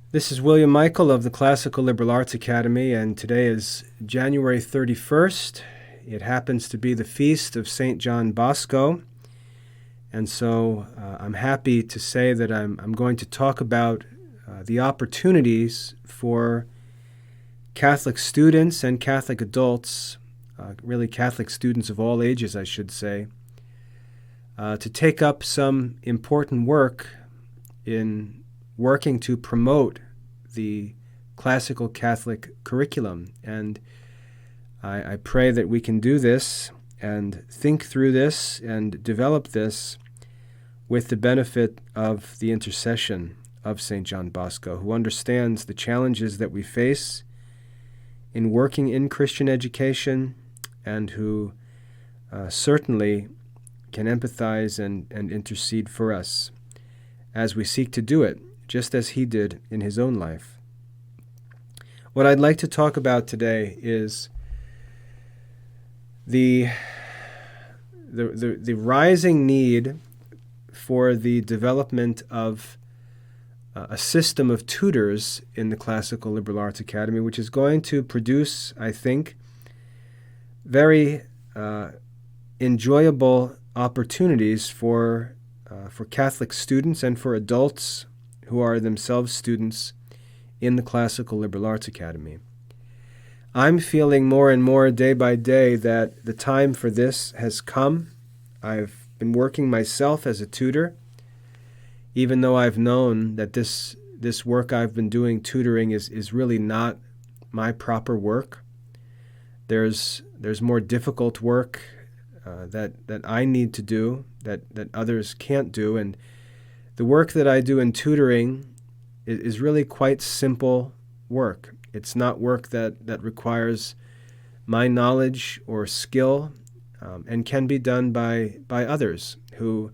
This is William Michael of the Classical Liberal Arts Academy, and today is January 31st. It happens to be the feast of St. John Bosco, and so I'm happy to say that I'm going to talk about the opportunities for Catholic students and Catholic adults, really Catholic students of all ages, I should say, to take up some important work in working to promote the classical Catholic curriculum. And I pray that we can do this and think through this and develop this with the benefit of the intercession of St. John Bosco, who understands the challenges that we face in working in Christian education and who certainly can empathize and intercede for us as we seek to do it, just as he did in his own life. What I'd like to talk about today is the rising need for the development of a system of tutors in the Classical Liberal Arts Academy, which is going to produce, I think, very enjoyable opportunities for Catholic students and for adults who are themselves students in the Classical Liberal Arts Academy. I'm feeling more and more day by day that the time for this has come. I've been working myself as a tutor, even though I've known that this work I've been doing, tutoring, is really not my proper work. There's more difficult work that I need to do that others can't do, and the work that I do in tutoring is really quite simple work. It's not work that requires my knowledge or skill, and can be done by others who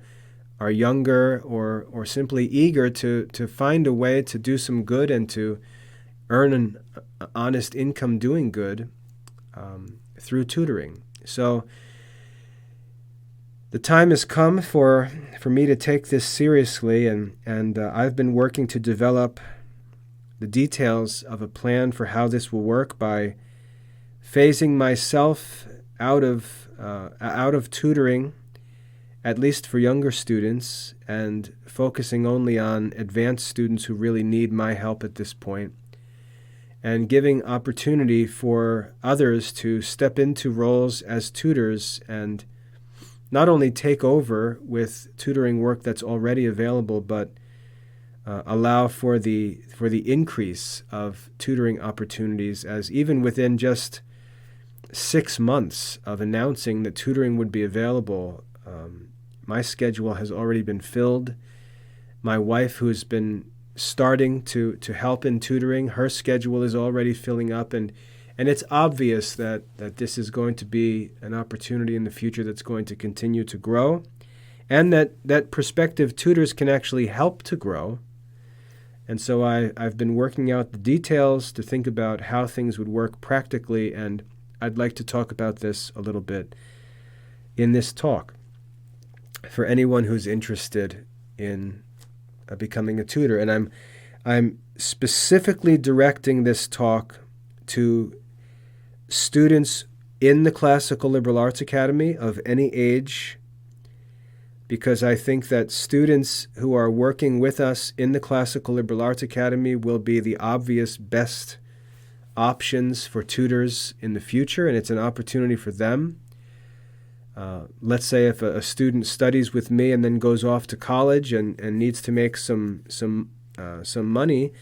are younger or simply eager to find a way to do some good and to earn an honest income doing good through tutoring. So the time has come for me to take this seriously, and I've been working to develop the details of a plan for how this will work by phasing myself out of tutoring, at least for younger students, and focusing only on advanced students who really need my help at this point, and giving opportunity for others to step into roles as tutors and not only take over with tutoring work that's already available, but allow for the increase of tutoring opportunities, as even within just 6 months of announcing that tutoring would be available, my schedule has already been filled. My wife, who's been starting to help in tutoring, her schedule is already filling up, and it's obvious that this is going to be an opportunity in the future that's going to continue to grow, and that prospective tutors can actually help to grow. And so I've been working out the details to think about how things would work practically, and I'd like to talk about this a little bit in this talk for anyone who's interested in becoming a tutor. And I'm specifically directing this talk to students in the Classical Liberal Arts Academy of any age, because I think that students who are working with us in the Classical Liberal Arts Academy will be the obvious best options for tutors in the future, and it's an opportunity for them. Let's say if a student studies with me and then goes off to college and needs to make some money,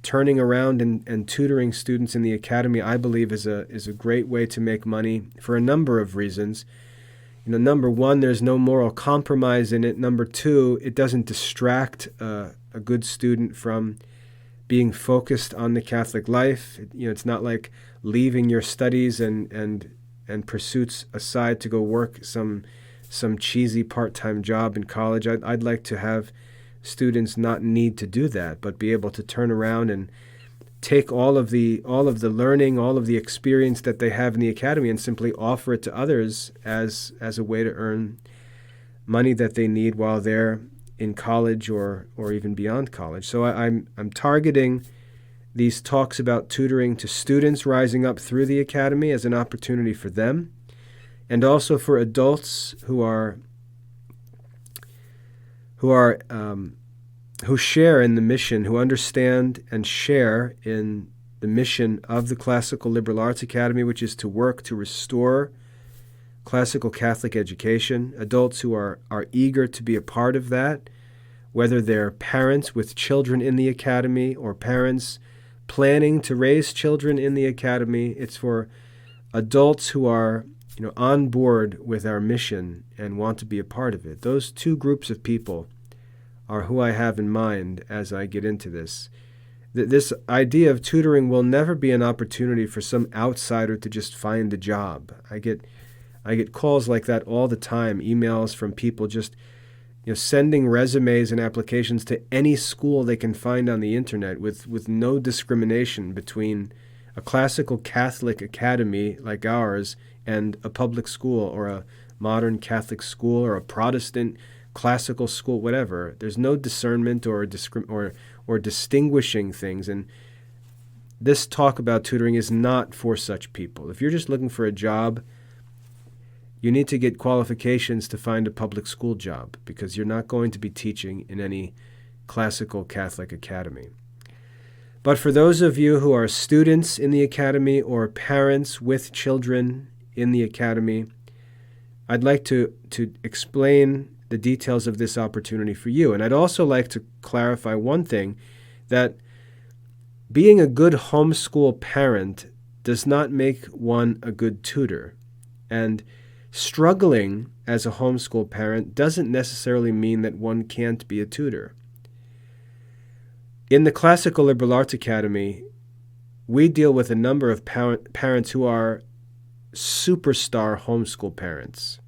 turning around and tutoring students in the academy, I believe, is a great way to make money for a number of reasons. Number one, there's no moral compromise in it. Number two, it doesn't distract a good student from being focused on the Catholic life. It's not like leaving your studies and pursuits aside to go work some cheesy part-time job in college. I'd like to have students not need to do that, but be able to turn around and take all of the learning, all of the experience that they have in the academy, and simply offer it to others as a way to earn money that they need while they're in college or even beyond college. So I'm targeting these talks about tutoring to students rising up through the academy as an opportunity for them, and also for adults who share in the mission, who understand and share in the mission of the Classical Liberal Arts Academy, which is to work to restore classical Catholic education. Adults who are eager to be a part of that, whether they're parents with children in the academy or parents planning to raise children in the academy. It's for adults who are on board with our mission and want to be a part of it. Those two groups of people are who I have in mind as I get into this. This idea of tutoring will never be an opportunity for some outsider to just find a job. I get calls like that all the time, emails from people just sending resumes and applications to any school they can find on the internet with no discrimination between a classical Catholic academy like ours and a public school or a modern Catholic school or a Protestant classical school, whatever. There's no discernment or distinguishing things. And this talk about tutoring is not for such people. If you're just looking for a job, you need to get qualifications to find a public school job, because you're not going to be teaching in any classical Catholic academy. But for those of you who are students in the academy or parents with children in the academy, I'd like to explain the details of this opportunity for you. And I'd also like to clarify one thing, that being a good homeschool parent does not make one a good tutor. And struggling as a homeschool parent doesn't necessarily mean that one can't be a tutor. In the Classical Liberal Arts Academy, we deal with a number of parents who are superstar homeschool parents.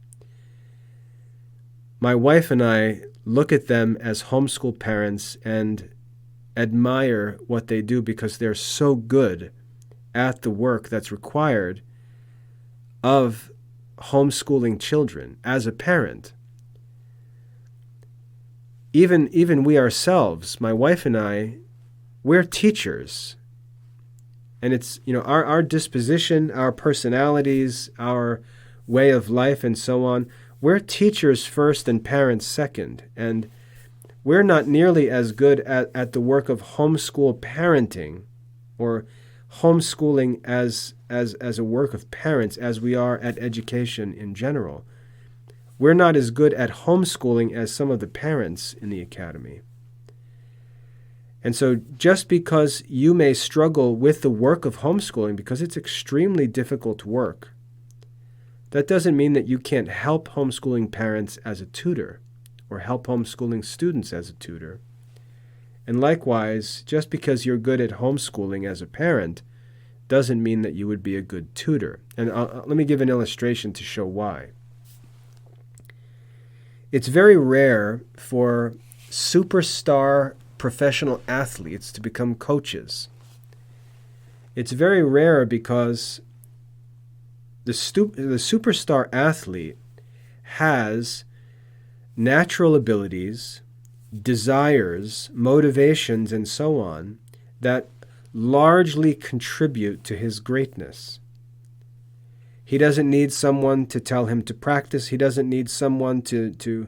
My wife and I look at them as homeschool parents and admire what they do, because they're so good at the work that's required of homeschooling children as a parent. Even we ourselves, my wife and I, we're teachers. And it's, our disposition, our personalities, our way of life, and so on. We're teachers first and parents second. And we're not nearly as good at the work of homeschool parenting or homeschooling as a work of parents as we are at education in general. We're not as good at homeschooling as some of the parents in the academy. And so just because you may struggle with the work of homeschooling, because it's extremely difficult work, that doesn't mean that you can't help homeschooling parents as a tutor or help homeschooling students as a tutor. And likewise, just because you're good at homeschooling as a parent doesn't mean that you would be a good tutor. And let me give an illustration to show why. It's very rare for superstar professional athletes to become coaches. It's very rare because the superstar athlete has natural abilities, desires, motivations, and so on that largely contribute to his greatness. He doesn't need someone to tell him to practice. He doesn't need someone to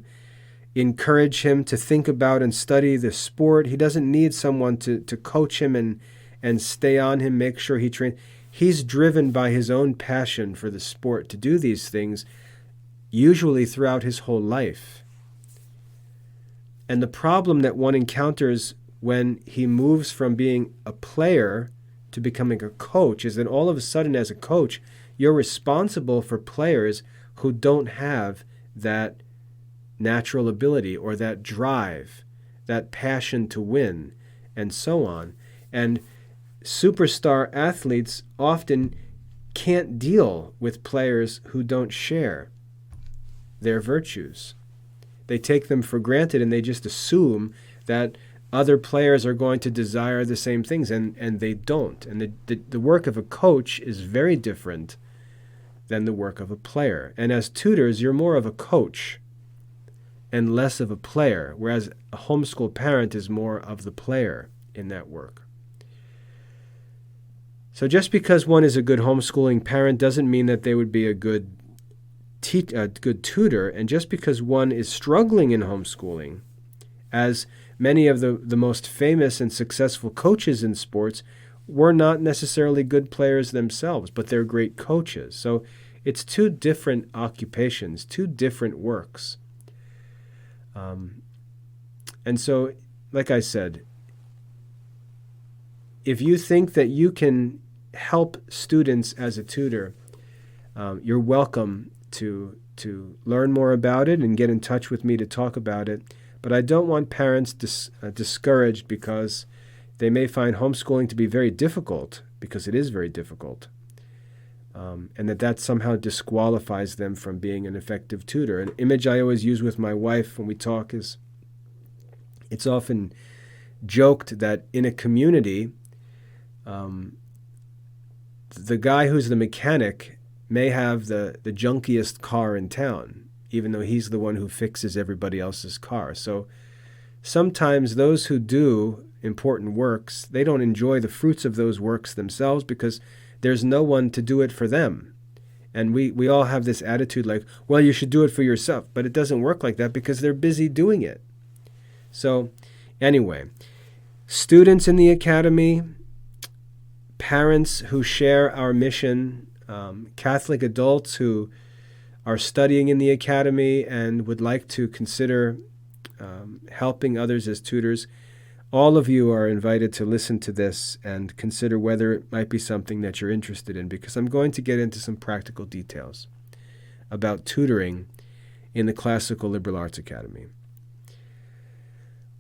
encourage him to think about and study the sport. He doesn't need someone to coach him and stay on him, make sure he trains. He's driven by his own passion for the sport to do these things, usually throughout his whole life. And the problem that one encounters when he moves from being a player to becoming a coach is that all of a sudden, as a coach, you're responsible for players who don't have that natural ability or that drive, that passion to win, and so on. And superstar athletes often can't deal with players who don't share their virtues. They take them for granted and they just assume that other players are going to desire the same things, and they don't. And the work of a coach is very different than the work of a player. And as tutors, you're more of a coach. and less of a player, whereas a homeschool parent is more of the player in that work. So just because one is a good homeschooling parent doesn't mean that they would be a good tutor, and just because one is struggling in homeschooling, as many of the most famous and successful coaches in sports were not necessarily good players themselves, but they're great coaches. So it's two different occupations, two different works. And so, like I said, if you think that you can help students as a tutor, you're welcome to learn more about it and get in touch with me to talk about it. But I don't want parents discouraged because they may find homeschooling to be very difficult, because it is very difficult, and that somehow disqualifies them from being an effective tutor. An image I always use with my wife when we talk is, it's often joked that in a community, the guy who's the mechanic may have the junkiest car in town, even though he's the one who fixes everybody else's car. So sometimes those who do important works, they don't enjoy the fruits of those works themselves because there's no one to do it for them. And we all have this attitude like, well, you should do it for yourself. But it doesn't work like that because they're busy doing it. So anyway, students in the academy, parents who share our mission, Catholic adults who are studying in the academy and would like to consider helping others as tutors, all of you are invited to listen to this and consider whether it might be something that you're interested in, because I'm going to get into some practical details about tutoring in the Classical Liberal Arts Academy.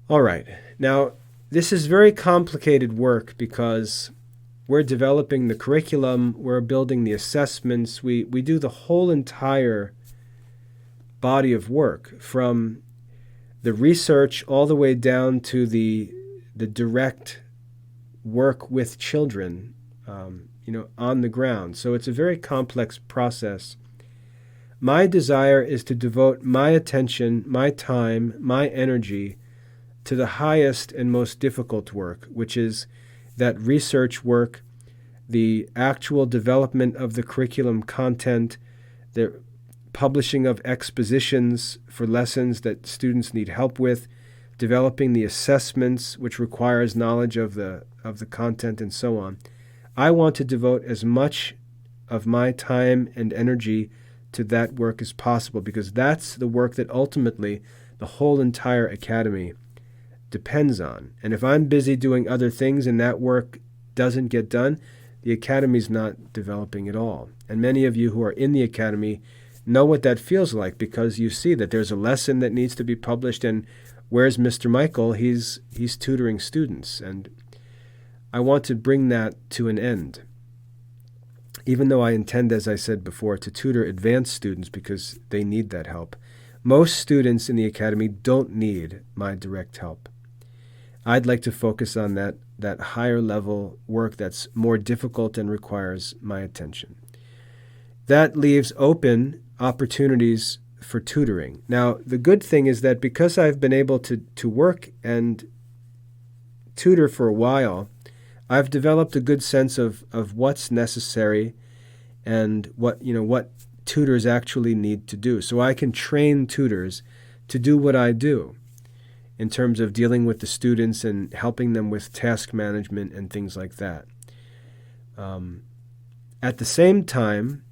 All right. Now, this is very complicated work because we're developing the curriculum, we're building the assessments, we do the whole entire body of work, from the research all the way down to the direct work with children, on the ground. So it's a very complex process. My desire is to devote my attention, my time, my energy to the highest and most difficult work, which is that research work, the actual development of the curriculum content, the publishing of expositions for lessons that students need help with, developing the assessments, which requires knowledge of the content and so on. I want to devote as much of my time and energy to that work as possible, because that's the work that ultimately the whole entire academy depends on. And if I'm busy doing other things and that work doesn't get done, the academy's not developing at all. And many of you who are in the academy know what that feels like, because you see that there's a lesson that needs to be published, and where's Mr. Michael? He's tutoring students, and I want to bring that to an end. Even though I intend, as I said before, to tutor advanced students because they need that help, most students in the academy don't need my direct help. I'd like to focus on that higher level work that's more difficult and requires my attention. That leaves open opportunities for tutoring. Now, the good thing is that because I've been able to work and tutor for a while, I've developed a good sense of what's necessary and what tutors actually need to do. So I can train tutors to do what I do in terms of dealing with the students and helping them with task management and things like that. At the same time,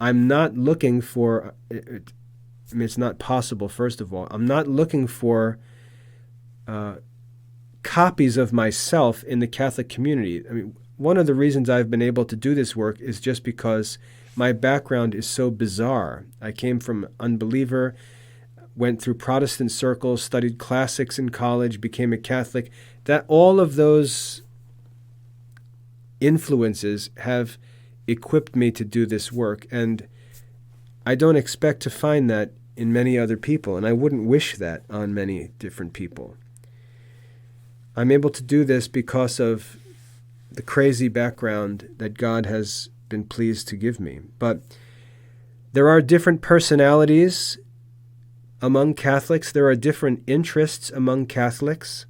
I'm not looking for, it's not possible, first of all. I'm not looking for copies of myself in the Catholic community. I mean, one of the reasons I've been able to do this work is just because my background is so bizarre. I came from unbeliever, went through Protestant circles, studied classics in college, became a Catholic. That all of those influences have equipped me to do this work, and I don't expect to find that in many other people, and I wouldn't wish that on many different people. I'm able to do this because of the crazy background that God has been pleased to give me. But there are different personalities among Catholics. There are different interests among Catholics.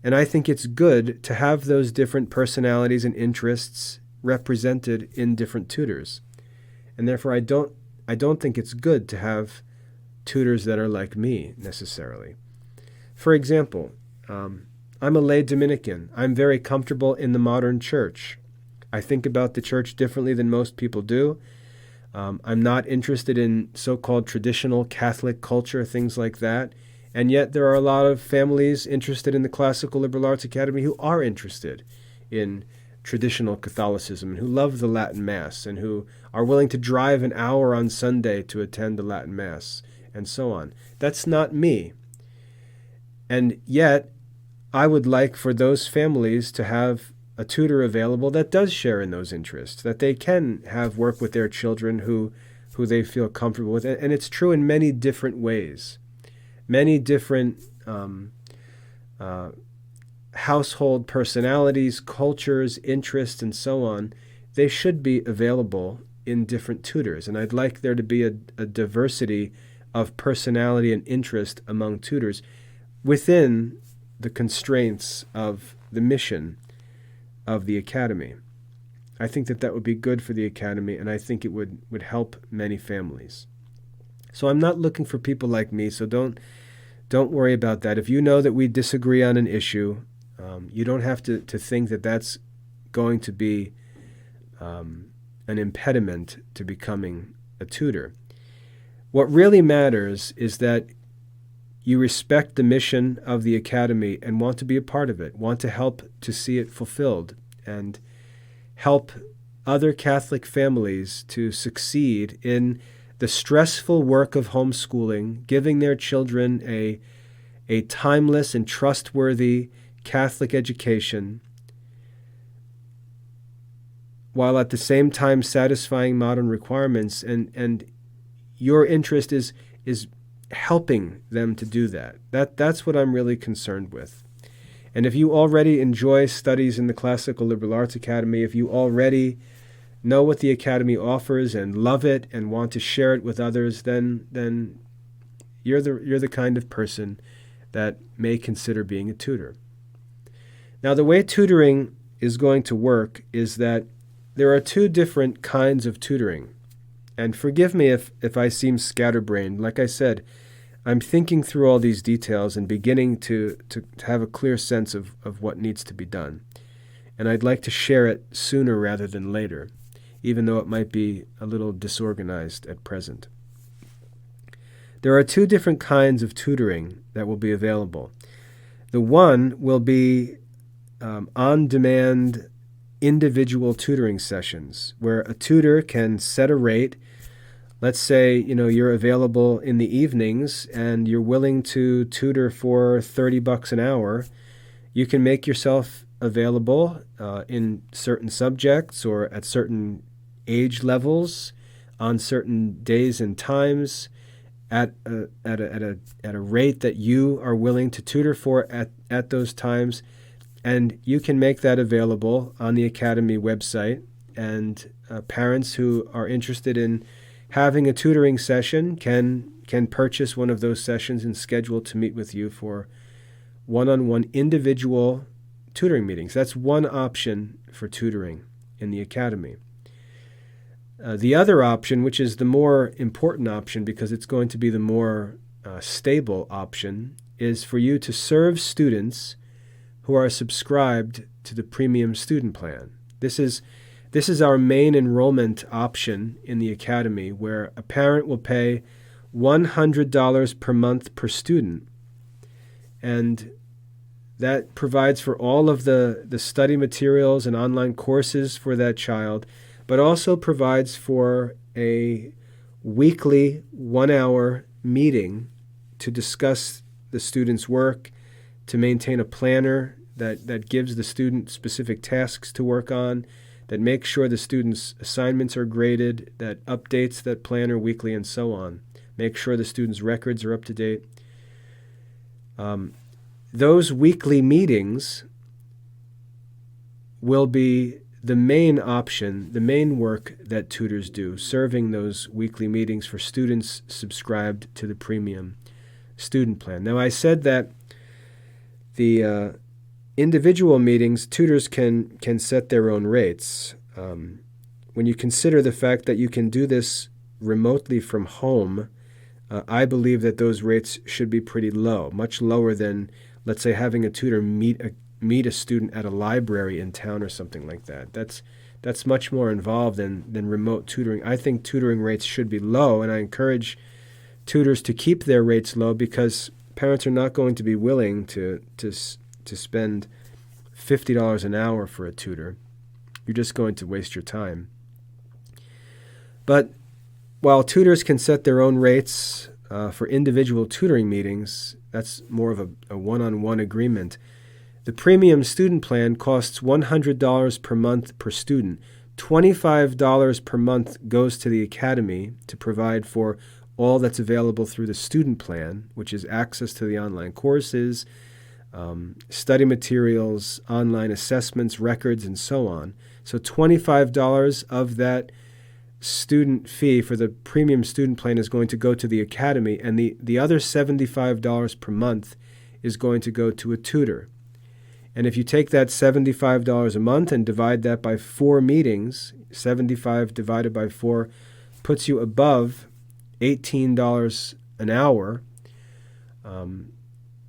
And I think it's good to have those different personalities and interests represented in different tutors. And therefore, I don't think it's good to have tutors that are like me, necessarily. For example, I'm a lay Dominican. I'm very comfortable in the modern church. I think about the church differently than most people do. I'm not interested in so-called traditional Catholic culture, things like that. And yet there are a lot of families interested in the Classical Liberal Arts Academy who are interested in traditional Catholicism and who love the Latin Mass and who are willing to drive an hour on Sunday to attend the Latin Mass and so on. That's not me. And yet I would like for those families to have a tutor available that does share in those interests, that they can have work with their children who they feel comfortable with. And it's true in many different ways. Many different household personalities, cultures, interests, and so on, they should be available in different tutors. And I'd like there to be a diversity of personality and interest among tutors within the constraints of the mission of the Academy. I think that would be good for the Academy, and I think it would help many families. So I'm not looking for people like me, so don't worry about that. If you know that we disagree on an issue, you don't have to think that that's going to be an impediment to becoming a tutor. What really matters is that you respect the mission of the Academy and want to be a part of it, want to help to see it fulfilled, and help other Catholic families to succeed in the stressful work of homeschooling, giving their children a timeless and trustworthy Catholic education, while at the same time satisfying modern requirements. And your interest is helping them to do that. That's what I'm really concerned with. And if you already enjoy studies in the Classical Liberal Arts Academy, if you already know what the Academy offers and love it and want to share it with others, then you're the kind of person that may consider being a tutor. Now, the way tutoring is going to work is that there are two different kinds of tutoring. And forgive me if I seem scatterbrained. Like I said, I'm thinking through all these details and beginning to have a clear sense of what needs to be done. And I'd like to share it sooner rather than later, even though it might be a little disorganized at present. There are two different kinds of tutoring that will be available. The one will be on-demand individual tutoring sessions, where a tutor can set a rate. Let's say, you're available in the evenings and you're willing to tutor for $30 an hour. You can make yourself available in certain subjects or at certain age levels on certain days and times at a rate that you are willing to tutor for at those times. And you can make that available on the Academy website. And parents who are interested in having a tutoring session can purchase one of those sessions and schedule to meet with you for one-on-one individual tutoring meetings. That's one option for tutoring in the Academy. The other option, which is the more important option because it's going to be the more stable option, is for you to serve students who are subscribed to the premium student plan. This is our main enrollment option in the Academy, where a parent will pay $100 per month per student. And that provides for all of the study materials and online courses for that child, but also provides for a weekly 1-hour meeting to discuss the student's work, to maintain a planner that gives the student specific tasks to work on, that makes sure the student's assignments are graded, that updates that planner weekly, and so on. Make sure the student's records are up to date. Those weekly meetings will be the main option, the main work that tutors do, serving those weekly meetings for students subscribed to the premium student plan. Now, I said that the individual meetings, tutors can set their own rates. When you consider the fact that you can do this remotely from home, I believe that those rates should be pretty low, much lower than, let's say, having a tutor meet a student at a library in town or something like that. That's much more involved than remote tutoring. I think tutoring rates should be low, and I encourage tutors to keep their rates low because parents are not going to be willing to spend $50 an hour for a tutor. You're just going to waste your time. But while tutors can set their own rates for individual tutoring meetings, that's more of a one-on-one agreement. The premium student plan costs $100 per month per student. $25 per month goes to the academy to provide for all that's available through the student plan, which is access to the online courses, study materials, online assessments, records, and so on. So $25 of that student fee for the premium student plan is going to go to the academy, and the other $75 per month is going to go to a tutor. And if you take that $75 a month and divide that by 4 meetings, 75 divided by 4 puts you above $18 an hour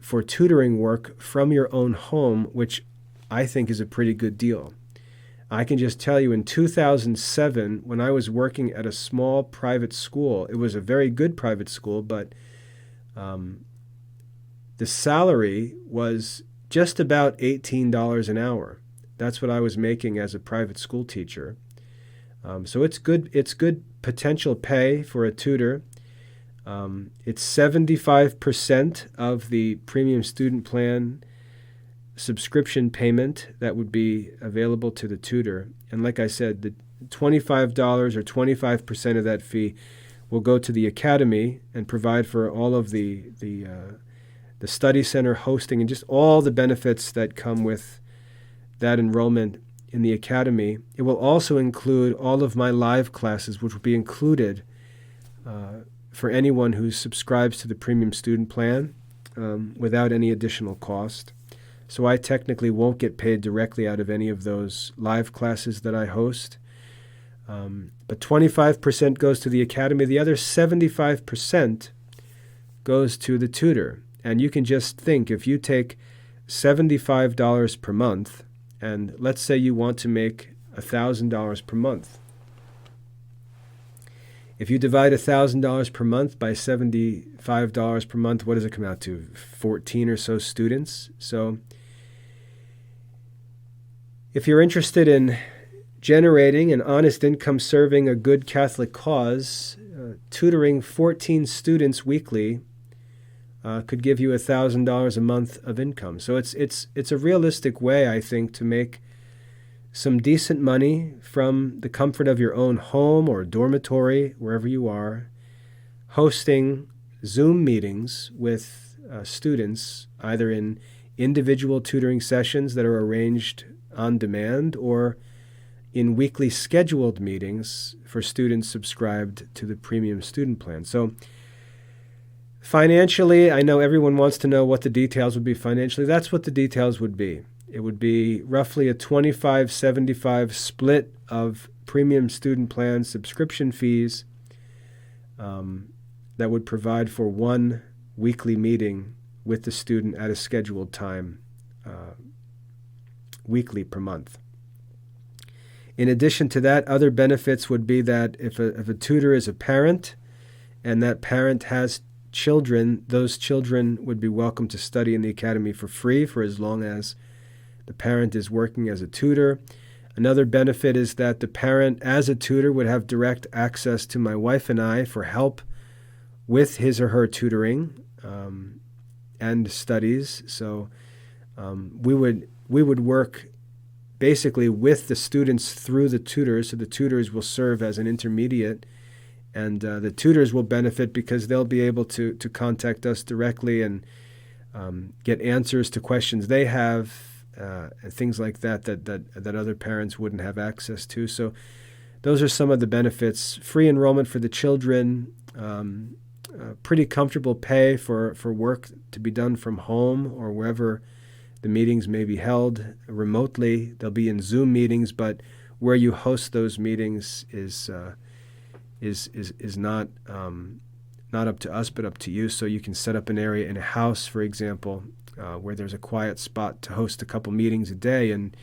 for tutoring work from your own home, which I think is a pretty good deal. I can just tell you in 2007, when I was working at a small private school, it was a very good private school, but the salary was just about $18 an hour. That's what I was making as a private school teacher. So it's good potential pay for a tutor. It's 75% of the premium student plan subscription payment that would be available to the tutor. And like I said, the $25 or 25% of that fee will go to the academy and provide for all of the study center hosting and just all the benefits that come with that enrollment in the academy. It will also include all of my live classes, which will be included for anyone who subscribes to the premium student plan without any additional cost. So I technically won't get paid directly out of any of those live classes that I host. But 25% goes to the academy. The other 75% goes to the tutor. And you can just think, if you take $75 per month, and let's say you want to make $1,000 per month. If you divide $1,000 per month by $75 per month, what does it come out to? 14 or so students. So if you're interested in generating an honest income serving a good Catholic cause, tutoring 14 students weekly could give you $1,000 a month of income. So it's a realistic way, I think, to make some decent money from the comfort of your own home or dormitory, wherever you are, hosting Zoom meetings with students, either in individual tutoring sessions that are arranged on demand or in weekly scheduled meetings for students subscribed to the premium student plan. So financially, I know everyone wants to know what the details would be financially. That's what the details would be. It would be roughly a 25-75 split of premium student plan subscription fees that would provide for one weekly meeting with the student at a scheduled time, weekly per month. In addition to that, other benefits would be that if a tutor is a parent and that parent has children, those children would be welcome to study in the academy for free for as long as the parent is working as a tutor. Another benefit is that the parent, as a tutor, would have direct access to my wife and I for help with his or her tutoring and studies. So we would work basically with the students through the tutors. So the tutors will serve as an intermediate, and the tutors will benefit because they'll be able to contact us directly and get answers to questions they have. Things like that other parents wouldn't have access to. So those are some of the benefits. Free enrollment for the children, pretty comfortable pay for work to be done from home or wherever the meetings may be held remotely. They'll be in Zoom meetings, but where you host those meetings is not up to us, but up to you. So you can set up an area in a house, for example, where there's a quiet spot to host a couple meetings a day and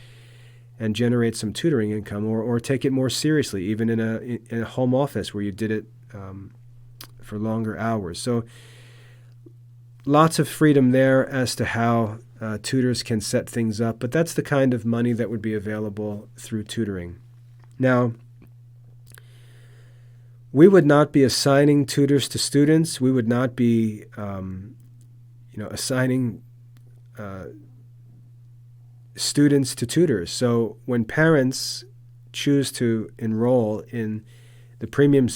generate some tutoring income, or take it more seriously, even in a home office where you did it for longer hours. So lots of freedom there as to how tutors can set things up, but that's the kind of money that would be available through tutoring. Now, we would not be assigning tutors to students. We would not be, assigning students to tutors. So when parents choose to enroll in the premium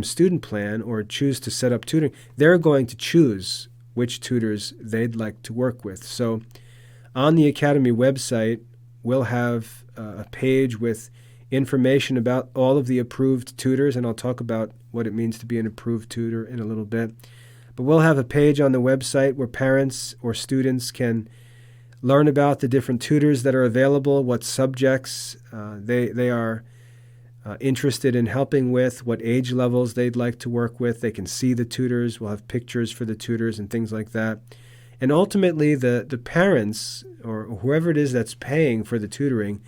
student plan or choose to set up tutoring, they're going to choose which tutors they'd like to work with. So on the Academy website, we'll have a page with information about all of the approved tutors, and I'll talk about what it means to be an approved tutor in a little bit. But we'll have a page on the website where parents or students can learn about the different tutors that are available, what subjects they are interested in helping with, what age levels they'd like to work with. They can see the tutors. We'll have pictures for the tutors and things like that. And ultimately, the parents or whoever it is that's paying for the tutoring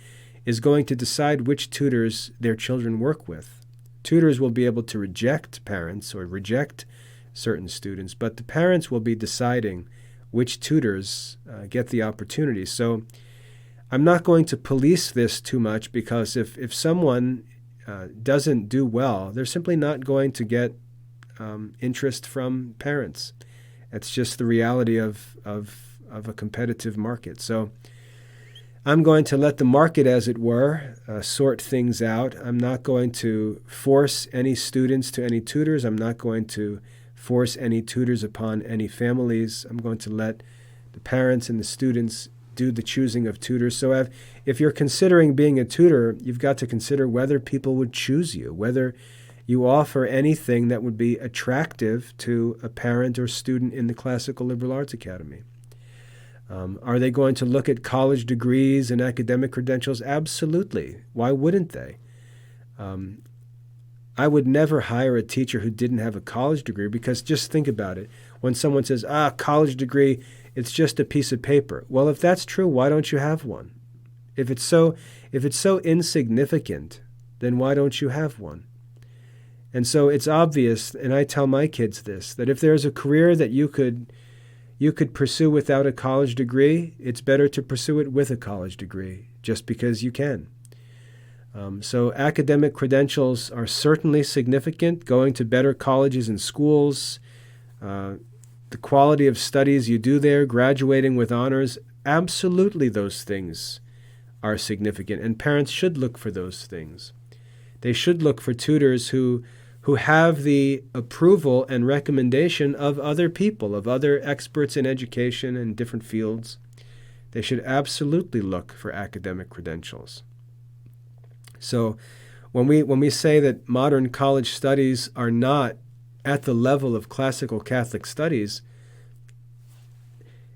is going to decide which tutors their children work with. Tutors will be able to reject parents or reject certain students, but the parents will be deciding which tutors get the opportunity. So I'm not going to police this too much, because if someone doesn't do well, they're simply not going to get interest from parents. It's just the reality of a competitive market. So I'm going to let the market, as it were, sort things out. I'm not going to force any students to any tutors. I'm not going to force any tutors upon any families. I'm going to let the parents and the students do the choosing of tutors. So if you're considering being a tutor, you've got to consider whether people would choose you, whether you offer anything that would be attractive to a parent or student in the Classical Liberal Arts Academy. Are they going to look at college degrees and academic credentials? Absolutely. Why wouldn't they? I would never hire a teacher who didn't have a college degree, because just think about it. When someone says, college degree, it's just a piece of paper. Well, if that's true, why don't you have one? If it's so insignificant, then why don't you have one? And so it's obvious, and I tell my kids this, that if there's a career that you could pursue without a college degree, it's better to pursue it with a college degree, just because you can. So academic credentials are certainly significant. Going to better colleges and schools, the quality of studies you do there, graduating with honors, absolutely those things are significant, and parents should look for those things. They should look for tutors who have the approval and recommendation of other people, of other experts in education and different fields. They should absolutely look for academic credentials. So when we say that modern college studies are not at the level of classical Catholic studies,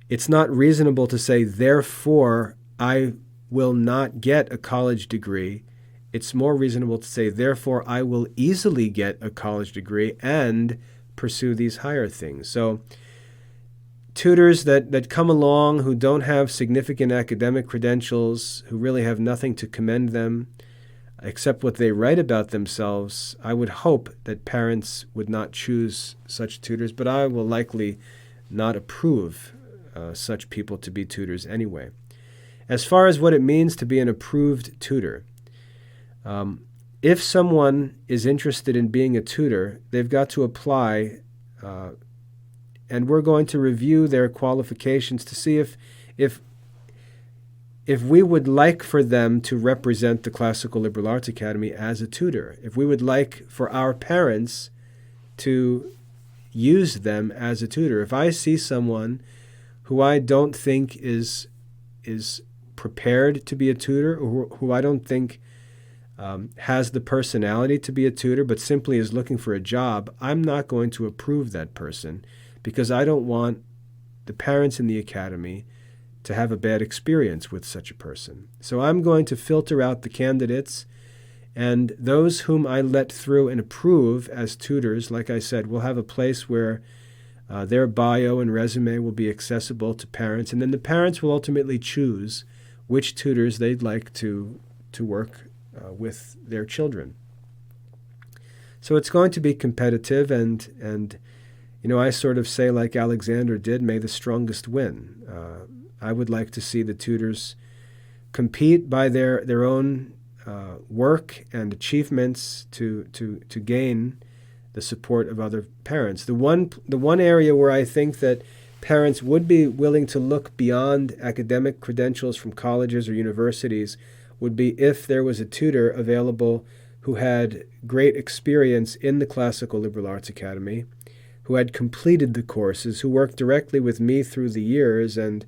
it's not reasonable to say, therefore, I will not get a college degree. It's more reasonable to say, therefore, I will easily get a college degree and pursue these higher things. So tutors that come along who don't have significant academic credentials, who really have nothing to commend them, except what they write about themselves, I would hope that parents would not choose such tutors, but I will likely not approve such people to be tutors anyway. As far as what it means to be an approved tutor, if someone is interested in being a tutor, they've got to apply, and we're going to review their qualifications to see if we would like for them to represent the Classical Liberal Arts Academy as a tutor, if we would like for our parents to use them as a tutor. If I see someone who I don't think is prepared to be a tutor, or who I don't think has the personality to be a tutor, but simply is looking for a job, I'm not going to approve that person because I don't want the parents in the academy to have a bad experience with such a person. So I'm going to filter out the candidates, and those whom I let through and approve as tutors, like I said, will have a place where their bio and resume will be accessible to parents, and then the parents will ultimately choose which tutors they'd like to work with their children. So it's going to be competitive, and I sort of say like Alexander did, may the strongest win. I would like to see the tutors compete by their own work and achievements to gain the support of other parents. The one area where I think that parents would be willing to look beyond academic credentials from colleges or universities would be if there was a tutor available who had great experience in the Classical Liberal Arts Academy, who had completed the courses, who worked directly with me through the years, and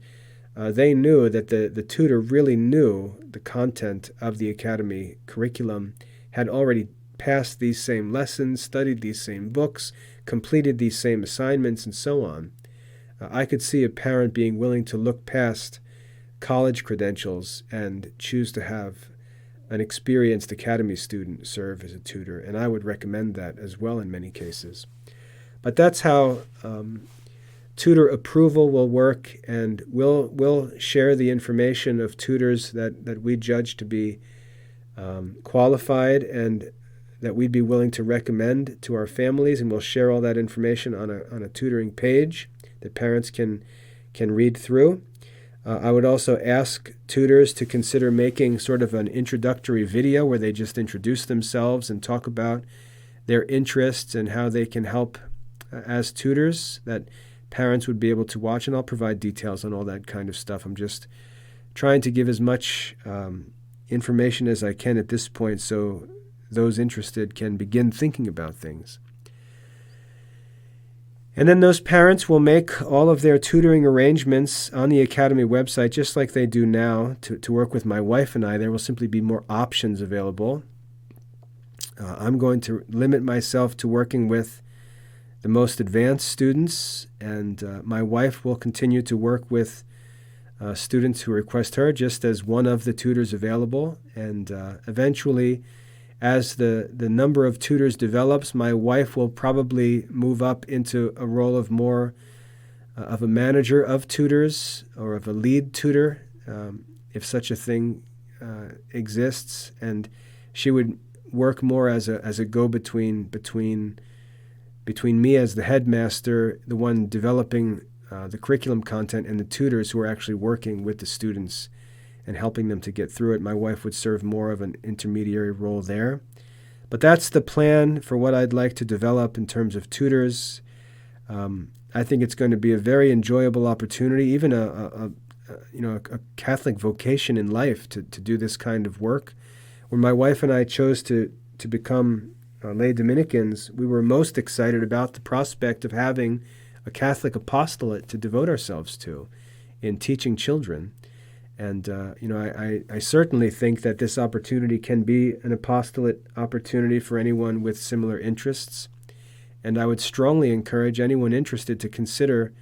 they knew that the tutor really knew the content of the academy curriculum, had already passed these same lessons, studied these same books, completed these same assignments, and so on. I could see a parent being willing to look past college credentials and choose to have an experienced academy student serve as a tutor, and I would recommend that as well in many cases. But that's how tutor approval will work, and we'll share the information of tutors that we judge to be qualified and that we'd be willing to recommend to our families, and we'll share all that information on a tutoring page that parents can read through. I would also ask tutors to consider making sort of an introductory video where they just introduce themselves and talk about their interests and how they can help as tutors that parents would be able to watch, and I'll provide details on all that kind of stuff. I'm just trying to give as much information as I can at this point so those interested can begin thinking about things. And then those parents will make all of their tutoring arrangements on the Academy website, just like they do now to work with my wife and I. There will simply be more options available. I'm going to limit myself to working with the most advanced students, and my wife will continue to work with students who request her, just as one of the tutors available. And eventually, as the number of tutors develops, my wife will probably move up into a role of more of a manager of tutors or of a lead tutor, if such a thing exists. And she would work more as a go-between between me as the headmaster, the one developing the curriculum content, and the tutors who are actually working with the students and helping them to get through it. My wife would serve more of an intermediary role there. But that's the plan for what I'd like to develop in terms of tutors. I think it's going to be a very enjoyable opportunity, even a Catholic vocation in life to do this kind of work. When my wife and I chose to become lay Dominicans, we were most excited about the prospect of having a apostolate to devote ourselves to in teaching children. And, I certainly think that this opportunity can be an apostolate opportunity for anyone with similar interests. And I would strongly encourage anyone interested to consider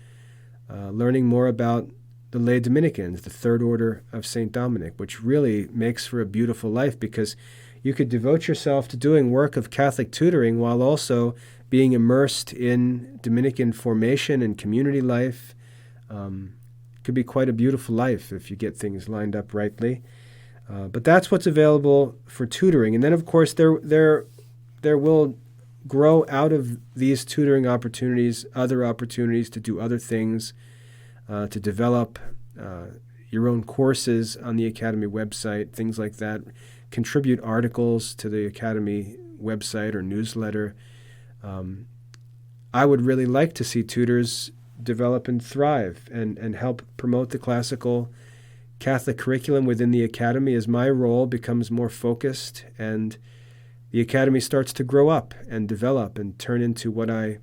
learning more about the lay Dominicans, the Third Order of St. Dominic, which really makes for a beautiful life, because you could devote yourself to doing work of Catholic tutoring while also being immersed in Dominican formation and community life. Could be quite a beautiful life if you get things lined up rightly. But that's what's available for tutoring. And then, of course, there will grow out of these tutoring opportunities other opportunities to do other things, to develop your own courses on the Academy website, things like that. Contribute articles to the Academy website or newsletter. I would really like to see tutors develop and thrive and help promote the classical Catholic curriculum within the Academy as my role becomes more focused and the Academy starts to grow up and develop and turn into what I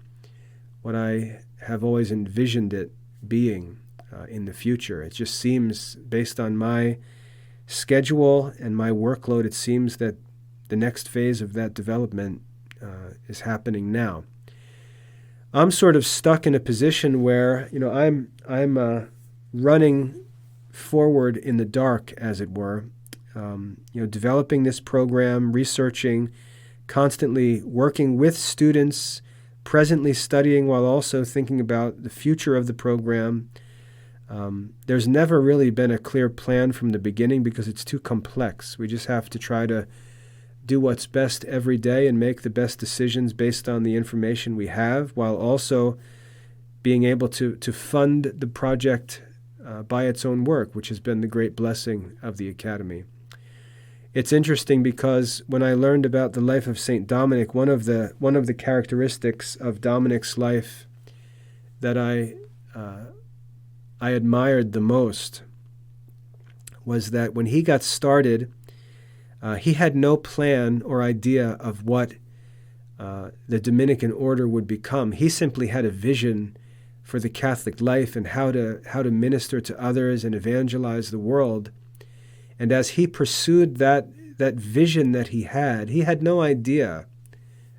have always envisioned it being in the future. It just seems, based on my schedule and my workload, it seems that the next phase of that development is happening now. I'm sort of stuck in a position where, I'm running forward in the dark, as it were. Developing this program, researching, constantly working with students, presently studying while also thinking about the future of the program. There's never really been a clear plan from the beginning because it's too complex. We just have to try to do what's best every day and make the best decisions based on the information we have, while also being able to fund the project by its own work, which has been the great blessing of the Academy. It's interesting because when I learned about the life of St. Dominic, one of the characteristics of Dominic's life that I admired the most was that when he got started, he had no plan or idea of what the Dominican order would become. He simply had a vision for the Catholic life and how to minister to others and evangelize the world. And as he pursued that vision that he had no idea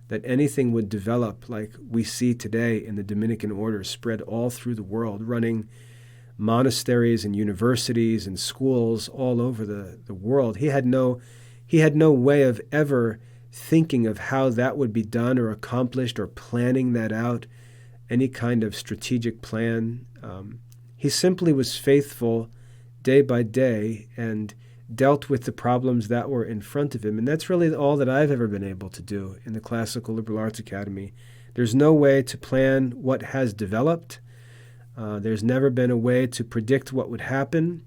that anything would develop like we see today in the Dominican order, spread all through the world, running monasteries and universities and schools all over the world. He had no way of ever thinking of how that would be done or accomplished or planning that out, any kind of strategic plan. He simply was faithful day by day and dealt with the problems that were in front of him. And that's really all that I've ever been able to do in the Classical Liberal Arts Academy. There's no way to plan what has developed. There's never been a way to predict what would happen.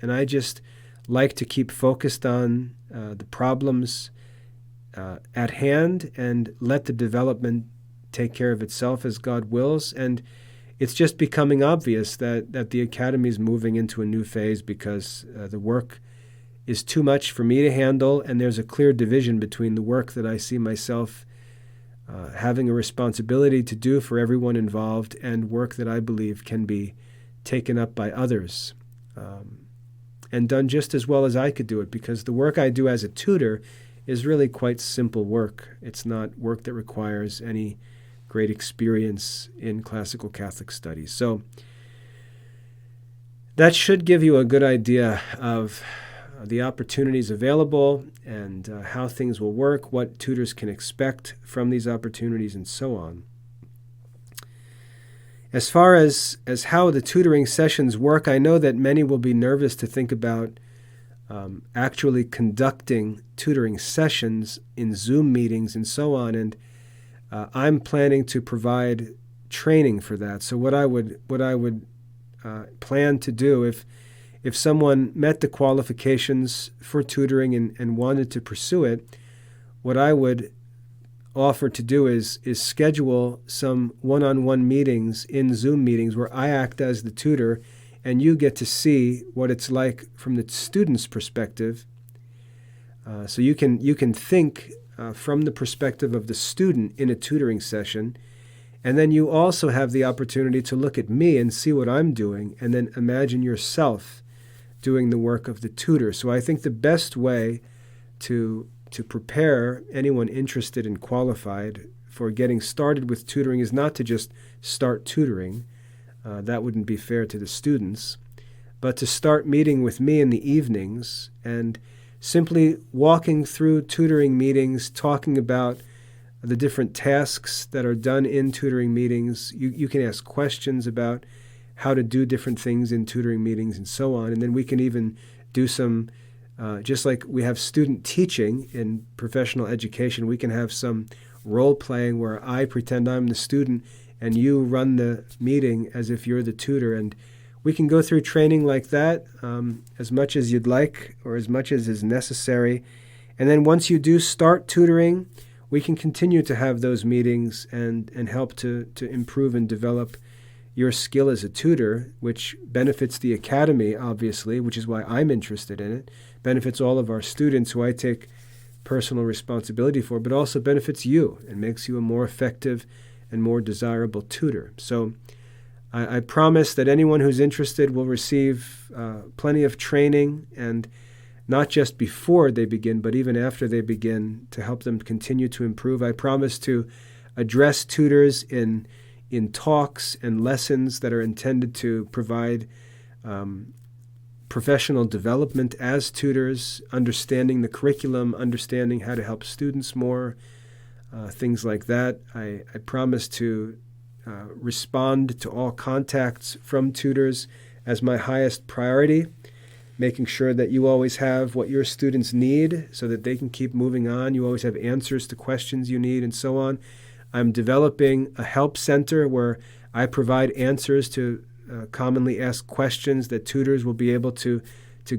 And I just like to keep focused on the problems at hand and let the development take care of itself as God wills. And it's just becoming obvious that the Academy is moving into a new phase because the work is too much for me to handle, and there's a clear division between the work that I see myself having a responsibility to do for everyone involved and work that I believe can be taken up by others and done just as well as I could do it, because the work I do as a tutor is really quite simple work. It's not work that requires any great experience in classical Catholic studies. So that should give you a good idea of the opportunities available and how things will work, what tutors can expect from these opportunities, and so on. As far as how the tutoring sessions work, I know that many will be nervous to think about actually conducting tutoring sessions in Zoom meetings and so on, and I'm planning to provide training for that. So what I would plan to do if someone met the qualifications for tutoring and wanted to pursue it, what I would offer to do is schedule some one-on-one meetings in Zoom meetings where I act as the tutor and you get to see what it's like from the student's perspective. So you can think from the perspective of the student in a tutoring session, and then you also have the opportunity to look at me and see what I'm doing and then imagine yourself doing the work of the tutor. So I think the best way to prepare anyone interested and qualified for getting started with tutoring is not to just start tutoring. That wouldn't be fair to the students. But to start meeting with me in the evenings and simply walking through tutoring meetings, talking about the different tasks that are done in tutoring meetings. You can ask questions about how to do different things in tutoring meetings and so on. And then we can even do some, just like we have student teaching in professional education, we can have some role playing where I pretend I'm the student and you run the meeting as if you're the tutor. And we can go through training like that as much as you'd like or as much as is necessary. And then once you do start tutoring, we can continue to have those meetings and help to improve and develop your skill as a tutor, which benefits the Academy, obviously, which is why I'm interested in it, benefits all of our students who I take personal responsibility for, but also benefits you and makes you a more effective and more desirable tutor. So I promise that anyone who's interested will receive plenty of training and not just before they begin, but even after they begin, to help them continue to improve. I promise to address tutors in talks and lessons that are intended to provide professional development as tutors, understanding the curriculum, understanding how to help students more, things like that. I promise to respond to all contacts from tutors as my highest priority, making sure that you always have what your students need so that they can keep moving on. You always have answers to questions you need and so on. I'm developing a help center where I provide answers to commonly asked questions that tutors will be able to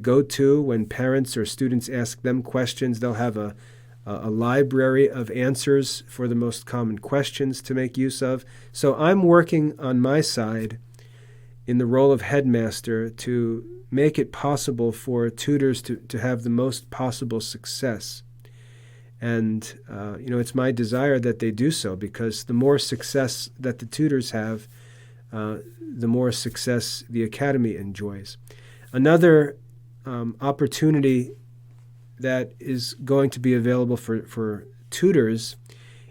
go to when parents or students ask them questions. They'll have a library of answers for the most common questions to make use of. So I'm working on my side in the role of headmaster to make it possible for tutors to have the most possible success. And, it's my desire that they do so, because the more success that the tutors have, the more success the Academy enjoys. Another opportunity that is going to be available for tutors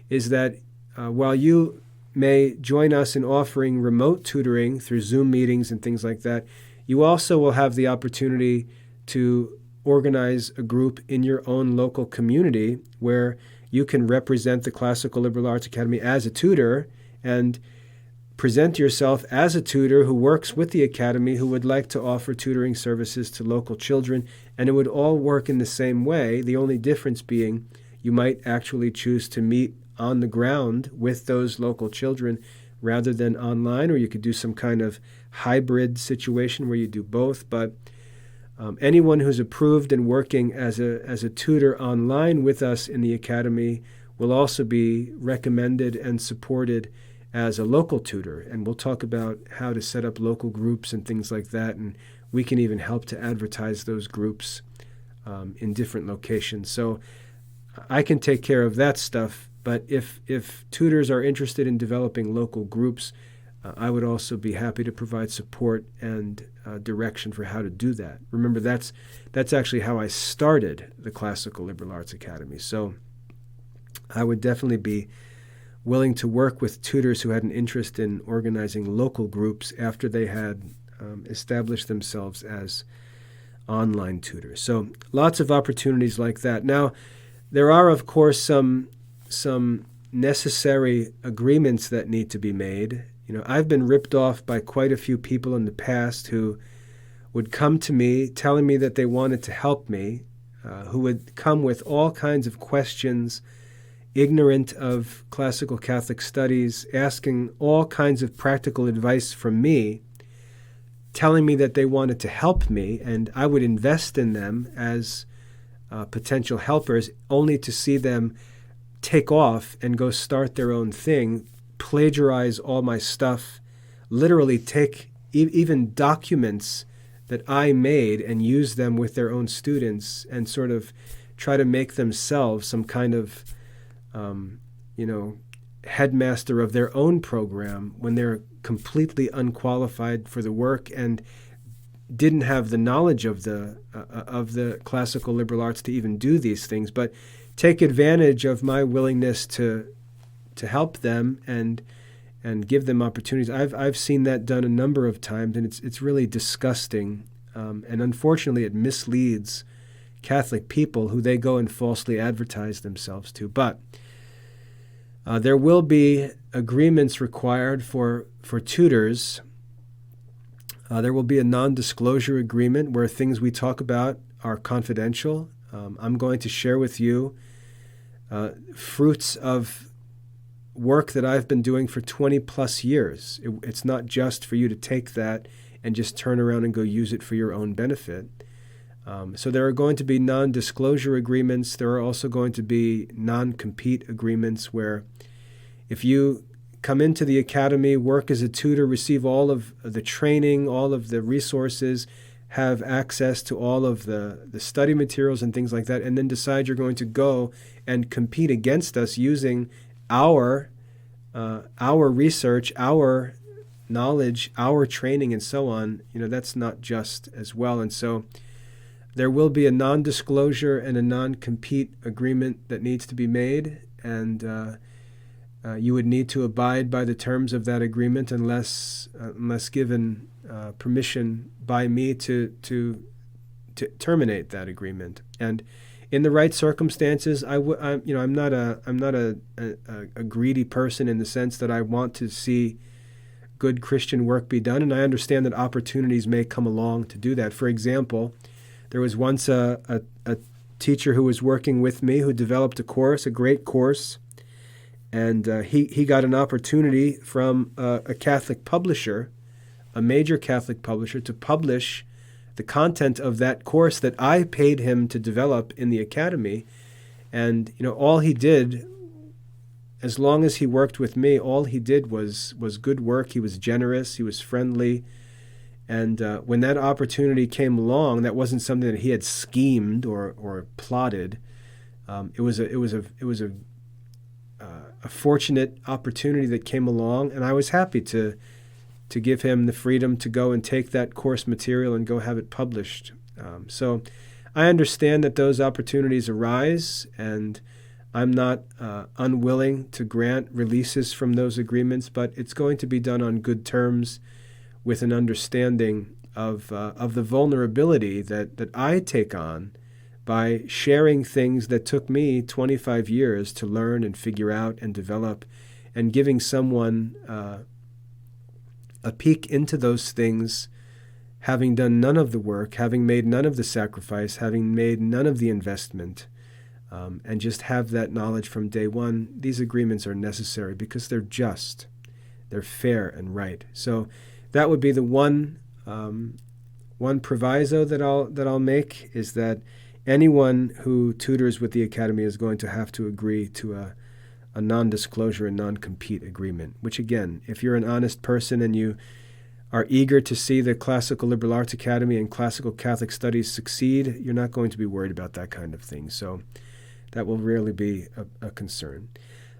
is that while you may join us in offering remote tutoring through Zoom meetings and things like that, you also will have the opportunity to organize a group in your own local community where you can represent the Classical Liberal Arts Academy as a tutor and present yourself as a tutor who works with the Academy, who would like to offer tutoring services to local children, and it would all work in the same way, the only difference being you might actually choose to meet on the ground with those local children rather than online, or you could do some kind of hybrid situation where you do both. But anyone who's approved and working as a tutor online with us in the Academy will also be recommended and supported as a local tutor. And we'll talk about how to set up local groups and things like that, and we can even help to advertise those groups in different locations. So I can take care of that stuff, but if tutors are interested in developing local groups, I would also be happy to provide support and direction for how to do that. Remember, that's actually how I started the Classical Liberal Arts Academy. So I would definitely be willing to work with tutors who had an interest in organizing local groups after they had established themselves as online tutors. So lots of opportunities like that. Now, there are, of course, some necessary agreements that need to be made. I've been ripped off by quite a few people in the past who would come to me telling me that they wanted to help me, who would come with all kinds of questions, ignorant of classical Catholic studies, asking all kinds of practical advice from me, telling me that they wanted to help me, and I would invest in them as potential helpers, only to see them take off and go start their own thing, plagiarize all my stuff, literally take even documents that I made and use them with their own students and sort of try to make themselves some kind of headmaster of their own program when they're completely unqualified for the work and didn't have the knowledge of the classical liberal arts to even do these things, but take advantage of my willingness to help them and give them opportunities. I've seen that done a number of times, and it's really disgusting, and unfortunately it misleads Catholic people who they go and falsely advertise themselves to. But there will be agreements required for tutors. There will be a non-disclosure agreement where things we talk about are confidential. I'm going to share with you fruits of work that I've been doing for 20 plus years. It's not just for you to take that and just turn around and go use it for your own benefit. So there are going to be non-disclosure agreements. There are also going to be non-compete agreements where if you come into the academy, work as a tutor, receive all of the training, all of the resources, have access to all of the study materials and things like that, and then decide you're going to go and compete against us using our research, our knowledge, our training, and so on, that's not just as well. And so there will be a non-disclosure and a non-compete agreement that needs to be made, and you would need to abide by the terms of that agreement unless given permission by me to terminate that agreement. And in the right circumstances, I'm not a greedy person in the sense that I want to see good Christian work be done, and I understand that opportunities may come along to do that. For example, there was once a teacher who was working with me who developed a course, a great course, and he got an opportunity from a Catholic publisher, a major Catholic publisher, to publish the content of that course that I paid him to develop in the academy. And all he did, as long as he worked with me, all he did was good work. He was generous. He was friendly. And when that opportunity came along, that wasn't something that he had schemed or plotted. It was a fortunate opportunity that came along, and I was happy to give him the freedom to go and take that course material and go have it published. So I understand that those opportunities arise, and I'm not unwilling to grant releases from those agreements, but it's going to be done on good terms with an understanding of the vulnerability that I take on by sharing things that took me 25 years to learn and figure out and develop, and giving someone a peek into those things, having done none of the work, having made none of the sacrifice, having made none of the investment, and just have that knowledge from day one. These agreements are necessary because they're just, they're fair and right. So that would be the one proviso that I'll make, is that anyone who tutors with the Academy is going to have to agree to a non-disclosure and non-compete agreement, which, again, if you're an honest person and you are eager to see the Classical Liberal Arts Academy and Classical Catholic Studies succeed, you're not going to be worried about that kind of thing. So that will rarely be a concern.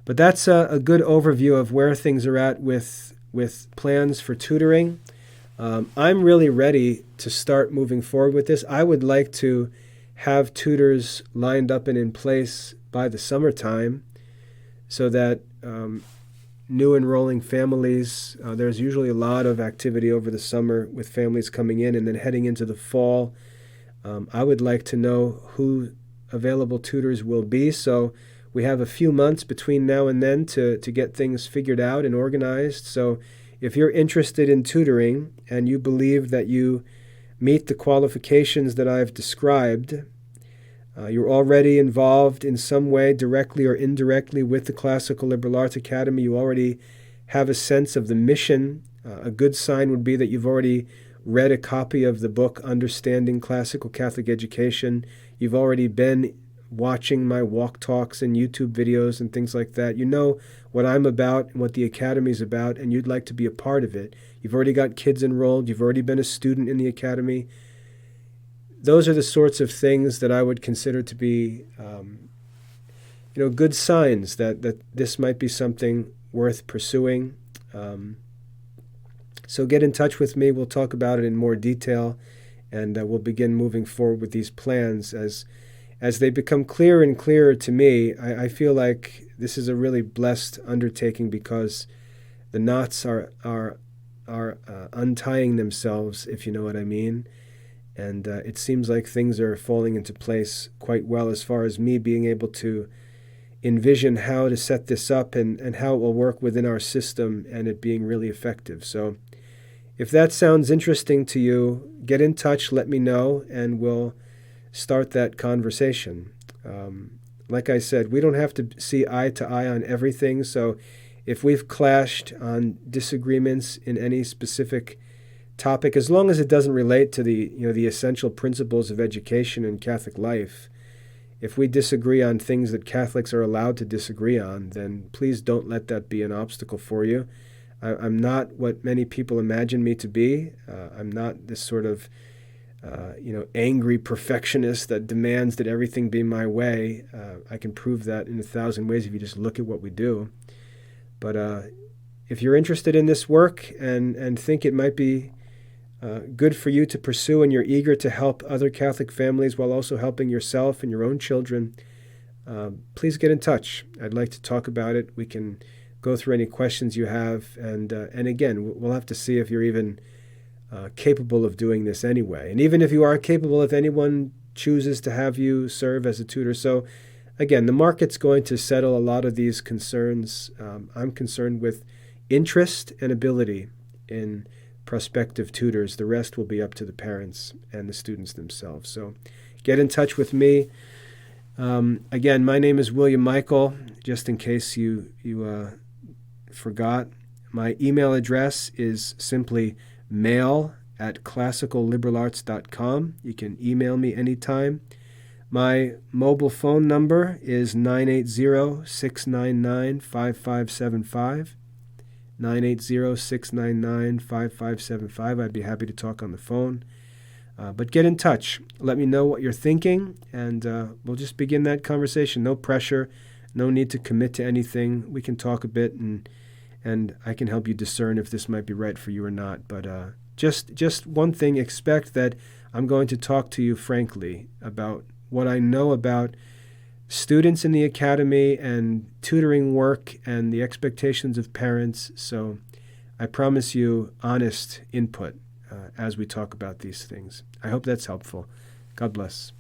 But that's a good overview of where things are at with plans for tutoring. I'm really ready to start moving forward with this. I would like to have tutors lined up and in place by the summertime, so that new enrolling families, there's usually a lot of activity over the summer with families coming in, and then heading into the fall. I would like to know who available tutors will be, so we have a few months between now and then to get things figured out and organized. So if you're interested in tutoring and you believe that you meet the qualifications that I've described, you're already involved in some way, directly or indirectly, with the Classical Liberal Arts Academy, you already have a sense of the mission. A good sign would be that you've already read a copy of the book Understanding Classical Catholic Education. You've already been watching my walk talks and YouTube videos and things like that. You know what I'm about and what the Academy's about, and you'd like to be a part of it. You've already got kids enrolled. You've already been a student in the Academy. Those are the sorts of things that I would consider to be, good signs that this might be something worth pursuing. So get in touch with me. We'll talk about it in more detail, and we'll begin moving forward with these plans as they become clearer and clearer to me. I feel like this is a really blessed undertaking because the knots are untying themselves, if you know what I mean. And it seems like things are falling into place quite well as far as me being able to envision how to set this up and how it will work within our system and it being really effective. So if that sounds interesting to you, get in touch, let me know, and we'll start that conversation. Like I said, we don't have to see eye to eye on everything, so if we've clashed on disagreements in any specific topic, as long as it doesn't relate to the essential principles of education and Catholic life, if we disagree on things that Catholics are allowed to disagree on, then please don't let that be an obstacle for you. I'm not what many people imagine me to be. I'm not this sort of angry perfectionist that demands that everything be my way. I can prove that in 1,000 ways if you just look at what we do. But if you're interested in this work and think it might be good for you to pursue, and you're eager to help other Catholic families while also helping yourself and your own children, please get in touch. I'd like to talk about it. We can go through any questions you have, and again, we'll have to see if you're even capable of doing this anyway. And even if you are capable, if anyone chooses to have you serve as a tutor. So again, the market's going to settle a lot of these concerns. I'm concerned with interest and ability in prospective tutors. The rest will be up to the parents and the students themselves. So get in touch with me. Again, my name is William Michael, just in case you forgot. My email address is simply mail@classicalliberalarts.com. You can email me anytime. My mobile phone number is 980-699-5575. 980-699-5575. I'd be happy to talk on the phone. But get in touch. Let me know what you're thinking, and we'll just begin that conversation. No pressure, no need to commit to anything. We can talk a bit, and I can help you discern if this might be right for you or not. But just one thing, expect that I'm going to talk to you frankly about what I know about students in the academy and tutoring work and the expectations of parents. So I promise you honest input as we talk about these things. I hope that's helpful. God bless.